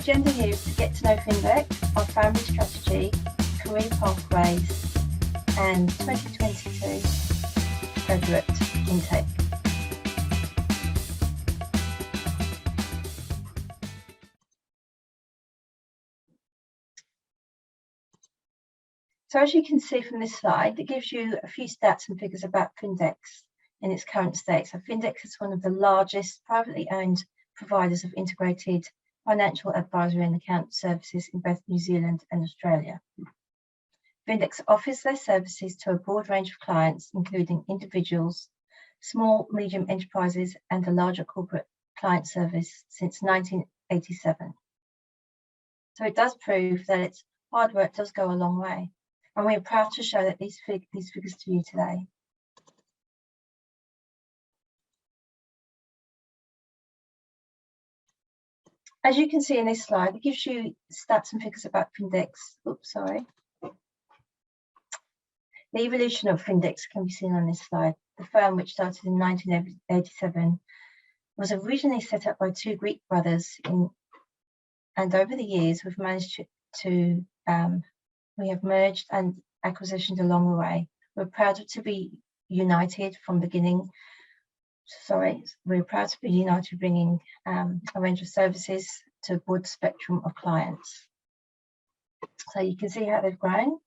agenda here is to get to know Findex, our family strategy, career pathways, and 2022 graduate intake. So as you can see from this slide, it gives you a few stats and figures about Findex in its current state. So Findex is one of the largest privately owned providers of integrated financial advisory and account services in both New Zealand and Australia. Findex offers their services to a broad range of clients, including individuals, small, medium enterprises, and a larger corporate client service since 1987. So it does prove that its hard work does go a long way. And we are proud to show that these figures to you today. As you can see in this slide, it gives you stats and figures about Findex. Oops, sorry. The evolution of Findex can be seen on this slide. The firm, which started in 1987, was originally set up by two Greek brothers, and over the years we've managed to we have merged and acquisitions along the way. We're proud to be united from beginning. We're proud to be united, bringing a range of services to a broad spectrum of clients. So you can see how they've grown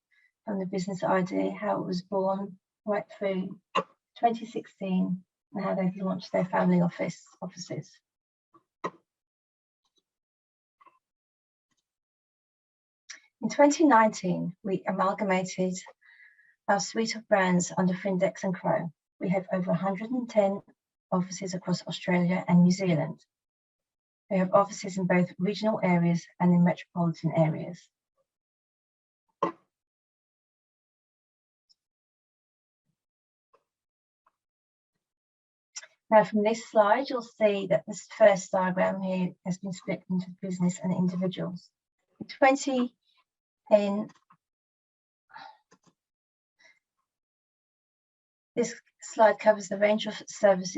from the business idea, how it was born right through 2016, and how they've launched their family offices. In 2019, we amalgamated our suite of brands under Findex & Co. We have over 110 offices across Australia and New Zealand. We have offices in both regional areas and in metropolitan areas. Now from this slide, you'll see that this first diagram here has been split into business and individuals. This slide covers the range of service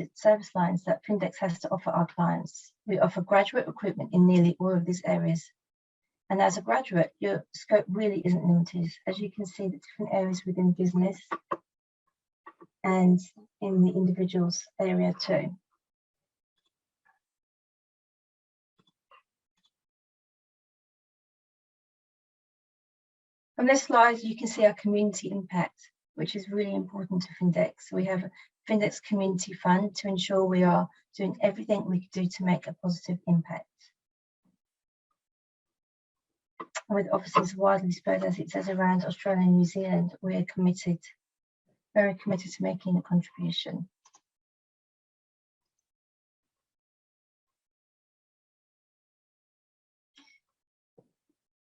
lines that Findex has to offer our clients. We offer graduate recruitment in nearly all of these areas. And as a graduate, your scope really isn't limited. As you can see, the different areas within business and in the individuals area too. From this slide, you can see our community impact, which is really important to Findex. We have a Findex Community Fund to ensure we are doing everything we can do to make a positive impact. And with offices widely spread, as it says, around Australia and New Zealand, we are committed, very committed to making a contribution.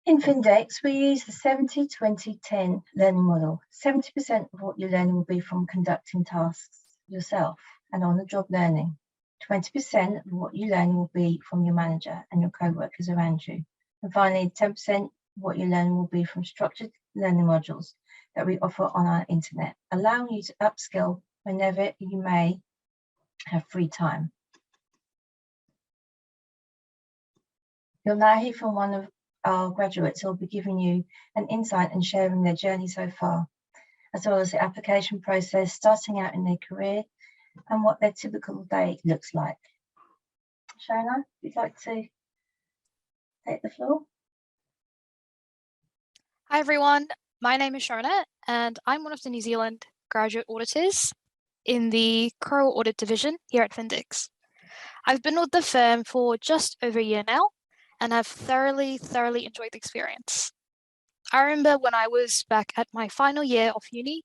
In Findex, we use the 70-20-10 learning model. 70% of what you learn will be from conducting tasks yourself and on-the-job learning. 20% of what you learn will be from your manager and your co-workers around you. And finally, 10% of what you learn will be from structured learning modules that we offer on our internet, allowing you to upskill whenever you may have free time. You'll now hear from one of our graduates who will be giving you an insight and sharing their journey so far, as well as the application process, starting out in their career, and what their typical day looks like. Shona, if you'd like to take the floor. Hi everyone, my name is Shona and I'm one of the New Zealand graduate auditors in the Core Audit Division here at Findex. I've been with the firm for just over a year now, and I've thoroughly enjoyed the experience. I remember when I was back at my final year of uni,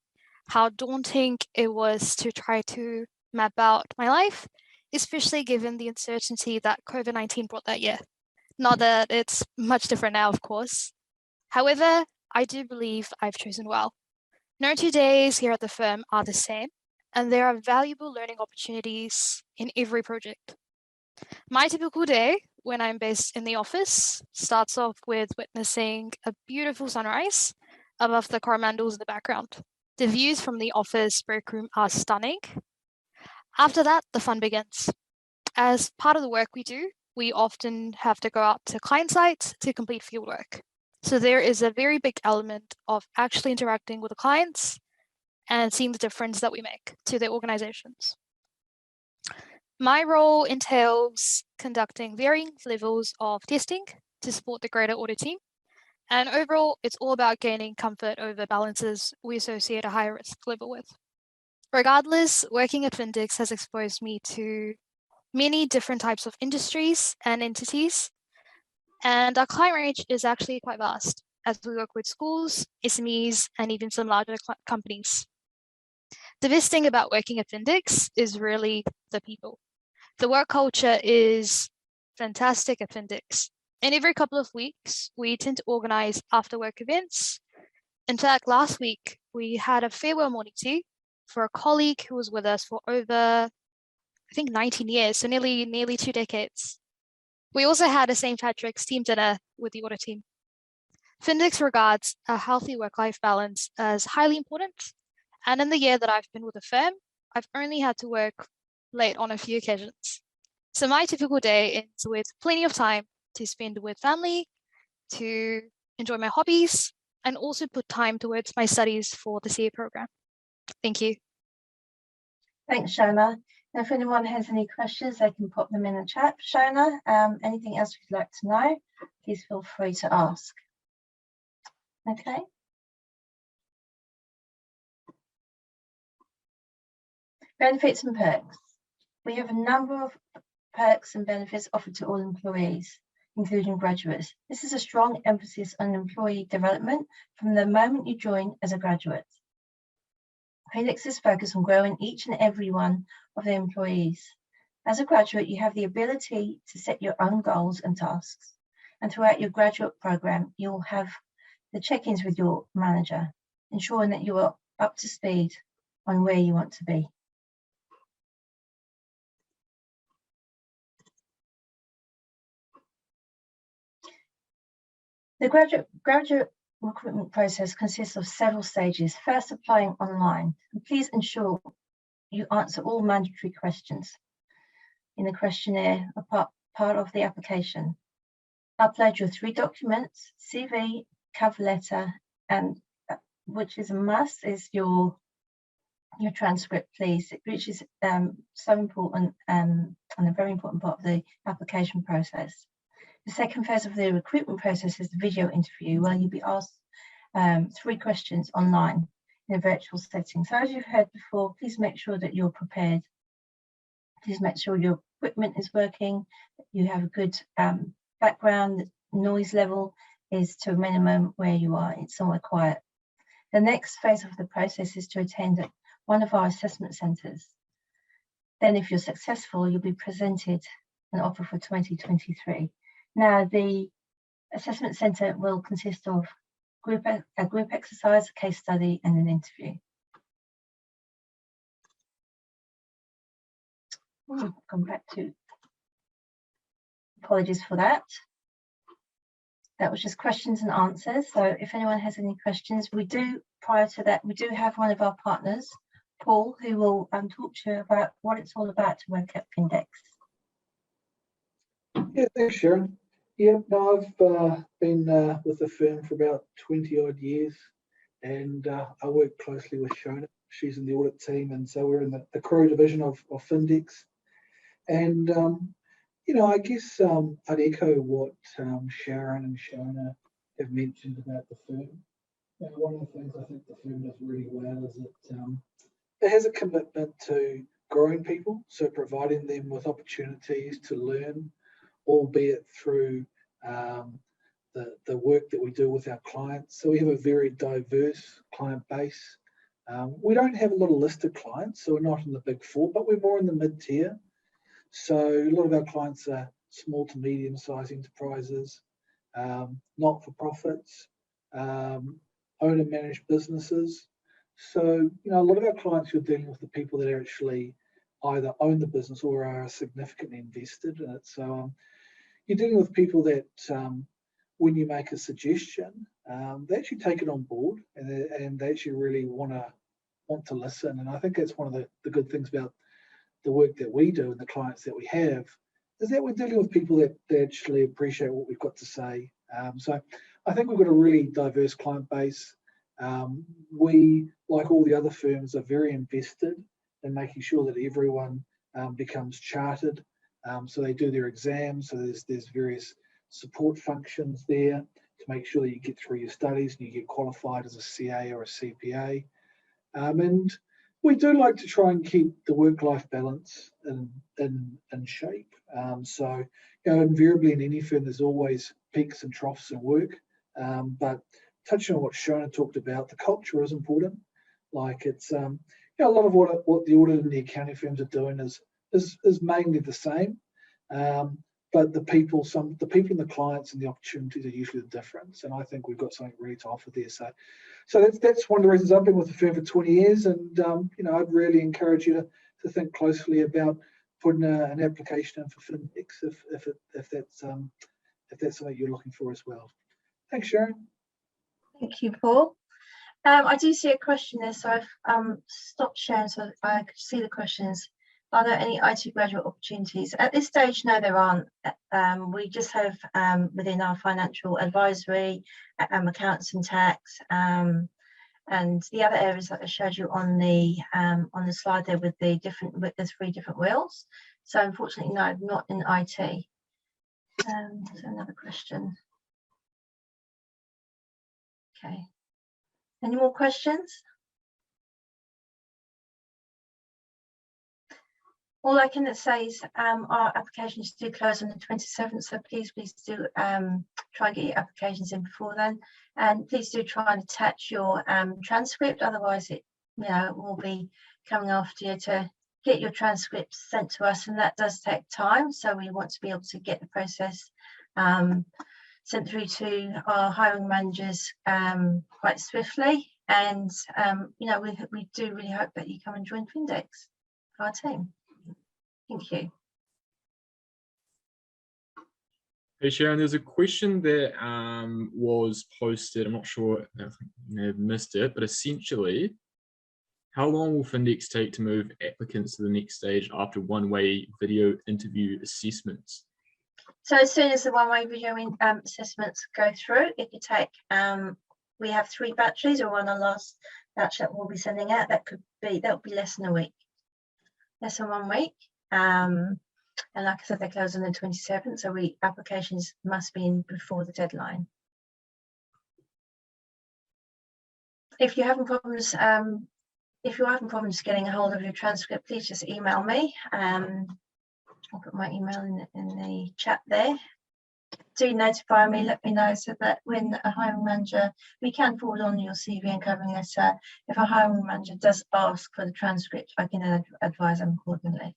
how daunting it was to try to map out my life, especially given the uncertainty that COVID-19 brought that year. Not that it's much different now, of course. However, I do believe I've chosen well. No 2 days here at the firm are the same, and there are valuable learning opportunities in every project. My typical day when I'm based in the office starts off with witnessing a beautiful sunrise above the Coromandels in the background. The views from the office break room are stunning. After that, the fun begins. As part of the work we do, we often have to go out to client sites to complete fieldwork. So there is a very big element of actually interacting with the clients and seeing the difference that we make to their organizations. My role entails conducting varying levels of testing to support the greater audit team. And overall, it's all about gaining comfort over balances we associate a higher risk level with. Regardless, working at Findex has exposed me to many different types of industries and entities, and our client range is actually quite vast as we work with schools, SMEs, and even some larger companies. The best thing about working at Findex is really the people. The work culture is fantastic at Findex. And every couple of weeks, we tend to organize after-work events. In fact, last week, we had a farewell morning tea for a colleague who was with us for over, I think, 19 years, so nearly 2 decades. We also had a St. Patrick's team dinner with the audit team. Findex regards a healthy work-life balance as highly important. And in the year that I've been with the firm, I've only had to work late on a few occasions. So my typical day ends with plenty of time to spend with family, to enjoy my hobbies, and also put time towards my studies for the CA program. Thank you. Thanks, Shona. And if anyone has any questions, they can pop them in the chat. Shona, anything else you'd like to know, please feel free to ask. Okay. Benefits and perks. We have a number of perks and benefits offered to all employees, including graduates. This is a strong emphasis on employee development from the moment you join as a graduate. Findex is focused on growing each and every one of the employees. As a graduate, you have the ability to set your own goals and tasks. And throughout your graduate program, you'll have the check-ins with your manager, ensuring that you are up to speed on where you want to be. The graduate recruitment process consists of several stages. First, applying online. And please ensure you answer all mandatory questions in the questionnaire, part of the application. Upload your 3 documents, CV, cover letter, and which is a must is your transcript, please, which is so important and a very important part of the application process. The second phase of the recruitment process is the video interview, where you'll be asked 3 questions online in a virtual setting. So as you've heard before, please make sure that you're prepared. Please make sure your equipment is working, you have a good background, the noise level is to a minimum where you are, it's somewhere quiet. The next phase of the process is to attend one of our assessment centres. Then if you're successful, you'll be presented an offer for 2023. Now, the assessment centre will consist of a group exercise, a case study, and an interview. We'll come back to, apologies for that. That was just questions and answers. So if anyone has any questions, prior to that, we do have one of our partners, Paul, who will talk to you about what it's all about to work at Findex. Yeah, thanks, Sharon. Yeah, no, I've been with the firm for about 20 odd years, and I work closely with Shona. She's in the audit team, and so we're in the crew division of Findex. And you know, I guess I'd echo what Sharon and Shona have mentioned about the firm. You know, one of the things I think the firm does really well is it has a commitment to growing people, so providing them with opportunities to learn, albeit through the work that we do with our clients. So we have a very diverse client base. We don't have a lot of listed clients, so we're not in the big 4, but we're more in the mid-tier. So a lot of our clients are small to medium-sized enterprises, not-for-profits, owner-managed businesses. So, you know, a lot of our clients, you're dealing with the people that actually either own the business or are significantly invested in it. So you're dealing with people that when you make a suggestion, they actually take it on board and they actually really want to listen. And I think that's one of the good things about the work that we do and the clients that we have is that we're dealing with people that actually appreciate what we've got to say. So I think we've got a really diverse client base. We, like all the other firms, are very invested in making sure that everyone becomes chartered. So they do their exams. So there's various support functions there to make sure that you get through your studies and you get qualified as a CA or a CPA. And we do like to try and keep the work-life balance in shape. So, invariably in any firm, there's always peaks and troughs in work. But touching on what Shona talked about, the culture is important. Like it's, a lot of what the audit and the accounting firms are doing is mainly the same. But the people and the clients and the opportunities are usually the difference. And I think we've got something really to offer there. So that's one of the reasons I've been with the firm for 20 years. And, I'd really encourage you to think closely about putting an application in for Findex if that's something you're looking for as well. Thanks, Sharon. Thank you, Paul. I do see a question there, so I've stopped sharing so I could see the questions. Are there any IT graduate opportunities? At this stage, no, there aren't. We just have within our financial advisory, accounts and tax, and the other areas that I showed you on the slide there with the 3 different wheels. So unfortunately, no, not in IT. So another question. Okay. Any more questions? All I can say is our applications do close on the 27th, so please do try and get your applications in before then, and please do try and attach your transcript. Otherwise, it will be coming after you to get your transcripts sent to us, and that does take time. So we want to be able to get the process sent through to our hiring managers quite swiftly, and we do really hope that you come and join Findex, our team. Thank you. Hey Sharon, there's a question that was posted. I'm not sure if you may have missed it, but essentially, how long will Findex take to move applicants to the next stage after one-way video interview assessments? So as soon as the one-way video assessments go through, it could take, we have 3 batches, or on our last batch that we'll be sending out, that'll be less than a week, less than 1 week. And like I said, they close on the 27th, so applications must be in before the deadline. If you're having problems, getting a hold of your transcript, please just email me. I'll put my email in the chat there. Do notify me, let me know, so that when a hiring manager, we can forward on your CV and covering letter. If a hiring manager does ask for the transcript, I can advise them accordingly.